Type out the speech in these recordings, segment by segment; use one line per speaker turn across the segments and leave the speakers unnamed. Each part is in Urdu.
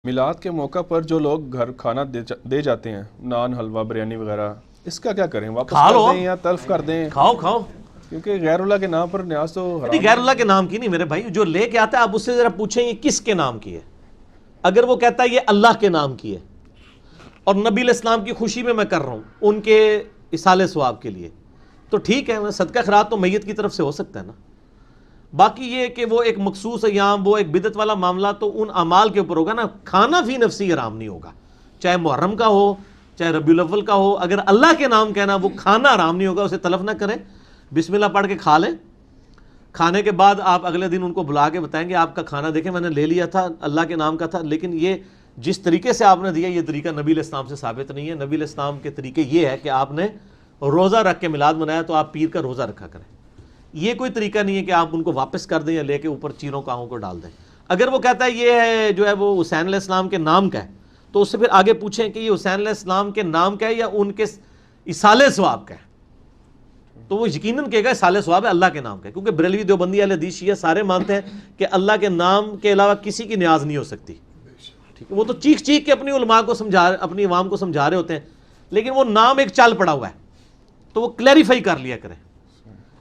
میلاد کے موقع پر جو لوگ گھر کھانا دے جاتے ہیں، نان، حلوہ، بریانی وغیرہ، اس کا کیا کریں؟ واپس کر دیں یا تلف کر دیں؟
کھاؤ
کیونکہ غیر اللہ کے نام پر نیاز تو حرام
نہیں، غیر اللہ کے نام کی نہیں میرے بھائی، جو لے کے آتا ہے آپ اس سے ذرا پوچھیں یہ کس کے نام کی ہے. اگر وہ کہتا ہے یہ اللہ کے نام کی ہے اور نبی علیہ السلام کی خوشی میں کر رہا ہوں ان کے اصالہ ثواب کے لیے، تو ٹھیک ہے، صدقہ خیرات تو میت کی طرف سے ہو سکتا ہے نا. باقی یہ کہ وہ ایک مخصوص ایام، وہ ایک بدعت والا معاملہ تو ان اعمال کے اوپر ہوگا نا. کھانا فی نفسی حرام نہیں ہوگا، چاہے محرم کا ہو چاہے ربیع الاول کا ہو. اگر اللہ کے نام کہنا وہ کھانا حرام نہیں ہوگا، اسے تلف نہ کریں، بسم اللہ پڑھ کے کھا لیں. کھانے کے بعد آپ اگلے دن ان کو بلا کے بتائیں گے آپ کا کھانا دیکھیں میں نے لے لیا تھا، اللہ کے نام کا تھا، لیکن یہ جس طریقے سے آپ نے دیا یہ طریقہ نبی علیہ السلام سے ثابت نہیں ہے. نبی علیہ السلام کے طریقے یہ ہے کہ آپ نے روزہ رکھ کے میلاد منایا تو آپ پیر کا روزہ رکھا کریں. یہ کوئی طریقہ نہیں ہے کہ آپ ان کو واپس کر دیں یا لے کے اوپر چیروں کاؤں کو ڈال دیں. اگر وہ کہتا ہے یہ ہے جو ہے وہ حسین علیہ السلام کے نام کا ہے تو اس سے پھر آگے پوچھیں کہ یہ حسین علیہ السلام کے نام کا ہے یا ان کے اصالہ ثواب کا ہے. تو وہ یقیناً کہے گا اصالہ ثواب ہے، اللہ کے نام کا ہے، کیونکہ بریلوی، دیوبندی، اہل حدیث، شیعہ سارے مانتے ہیں کہ اللہ کے نام کے علاوہ کسی کی نیاز نہیں ہو سکتی. ٹھیک ہے، وہ تو چیخ چیخ کے اپنی علماء کو اپنی عوام کو سمجھا رہے ہوتے ہیں، لیکن وہ نام ایک چال پڑا ہوا ہے تو وہ کلیریفائی کر لیا کریں.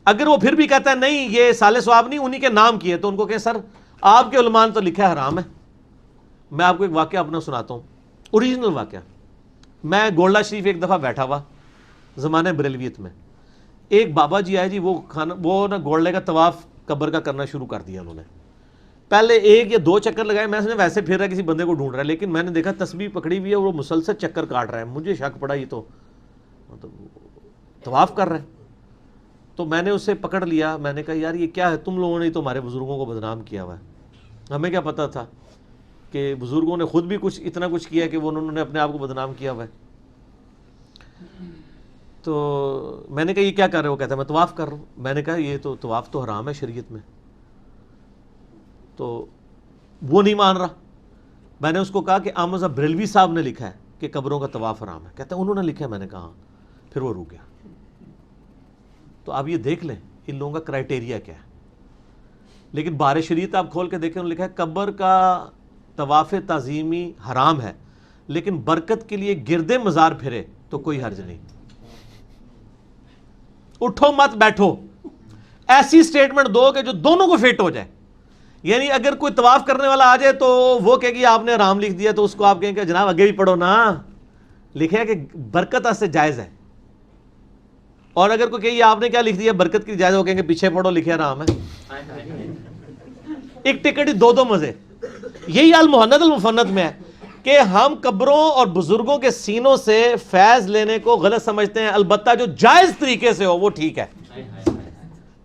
اگر وہ پھر بھی کہتا ہے نہیں یہ اصالہ ثواب نہیں انہی کے نام کی ہے تو ان کو کہیں سر آپ کے علماء نے تو لکھا ہے حرام ہے. میں آپ کو ایک واقعہ اپنا سناتا ہوں، اوریجنل واقعہ. میں گولڈا شریف ایک دفعہ بیٹھا ہوا زمانہ بریلویت میں، ایک بابا جی آئے جی، وہ نا گولڈے کا طواف قبر کا کرنا شروع کر دیا. انہوں نے پہلے 1 یا 2 چکر لگائے، میں ویسے پھر رہا کسی بندے کو ڈھونڈ رہا ہے، لیکن میں نے دیکھا تسبیح پکڑی ہوئی ہے وہ مسلسل چکر کاٹ رہا ہے. مجھے شک پڑا یہ تو طواف کر رہا ہے. تو میں نے اسے پکڑ لیا، میں نے کہا یار یہ کیا ہے، تم لوگوں نے تو ہمارے بزرگوں کو بدنام کیا ہوا ہے. ہمیں کیا پتہ تھا کہ بزرگوں نے خود بھی اتنا کچھ کیا کہ انہوں نے اپنے آپ کو بدنام کیا ہوا ہے. تو میں نے کہا یہ کیا کر رہے ہو؟ کہتا ہے میں طواف کر رہا ہوں. میں نے کہا یہ تو طواف تو حرام ہے شریعت میں. تو وہ نہیں مان رہا. میں نے اس کو کہا کہ احمد صاحب بریلوی صاحب نے لکھا ہے کہ قبروں کا طواف حرام ہے. کہتا ہے انہوں نے لکھا ہے. میں نے کہا ہاں. پھر وہ رک گیا. تو آپ یہ دیکھ لیں ان لوگوں کا کرائٹیریا کیا ہے. لیکن بار شریعت آپ کھول کے دیکھیں، انہوں نے لکھا ہے قبر کا طواف تعظیمی حرام ہے، لیکن برکت کے لیے گرد مزار پھرے تو کوئی حرج نہیں. اٹھو مت بیٹھو، ایسی سٹیٹمنٹ دو کہ جو دونوں کو فٹ ہو جائے. یعنی اگر کوئی طواف کرنے والا آ جائے تو وہ کہے کہ آپ نے حرام لکھ دیا، تو اس کو آپ کہیں کہ جناب آگے بھی پڑھو نا، لکھے کہ برکت سے جائز ہے. اور اگر کوئی کہ آپ نے کیا لکھ دیا برکت کی جائز، ہو کہیں کہ پیچھے پڑھو لکھے حرام ہے. ایک ٹکٹ 2 مزے. یہی المحند المفند میں ہے کہ ہم قبروں اور بزرگوں کے سینوں سے فیض لینے کو غلط سمجھتے ہیں، البتہ جو جائز طریقے سے ہو وہ ٹھیک ہے.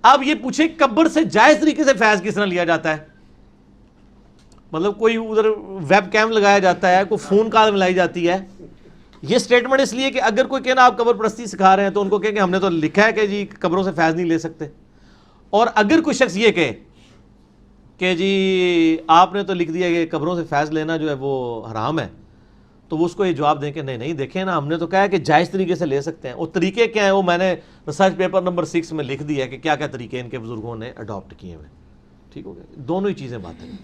اب یہ پوچھیں قبر سے جائز طریقے سے فیض کس طرح لیا جاتا ہے؟ مطلب کوئی ادھر ویب کیم لگایا جاتا ہے، کوئی فون کال ملائی جاتی ہے. یہ سٹیٹمنٹ اس لیے کہ اگر کوئی کہنا آپ قبر پرستی سکھا رہے ہیں تو ان کو کہیں کہ ہم نے تو لکھا ہے کہ جی قبروں سے فیض نہیں لے سکتے. اور اگر کوئی شخص یہ کہے کہ جی آپ نے تو لکھ دیا کہ قبروں سے فیض لینا جو ہے وہ حرام ہے، تو وہ اس کو یہ جواب دیں کہ نہیں دیکھیں نا، ہم نے تو کہا ہے کہ جائز طریقے سے لے سکتے ہیں. وہ طریقے کیا ہیں وہ میں نے ریسرچ پیپر نمبر 6 میں لکھ دیا ہے کہ کیا کیا طریقے ان کے بزرگوں نے اڈاپٹ کیے ہوئے. ٹھیک ہو گیا، دونوں ہی چیزیں باتیں ہیں.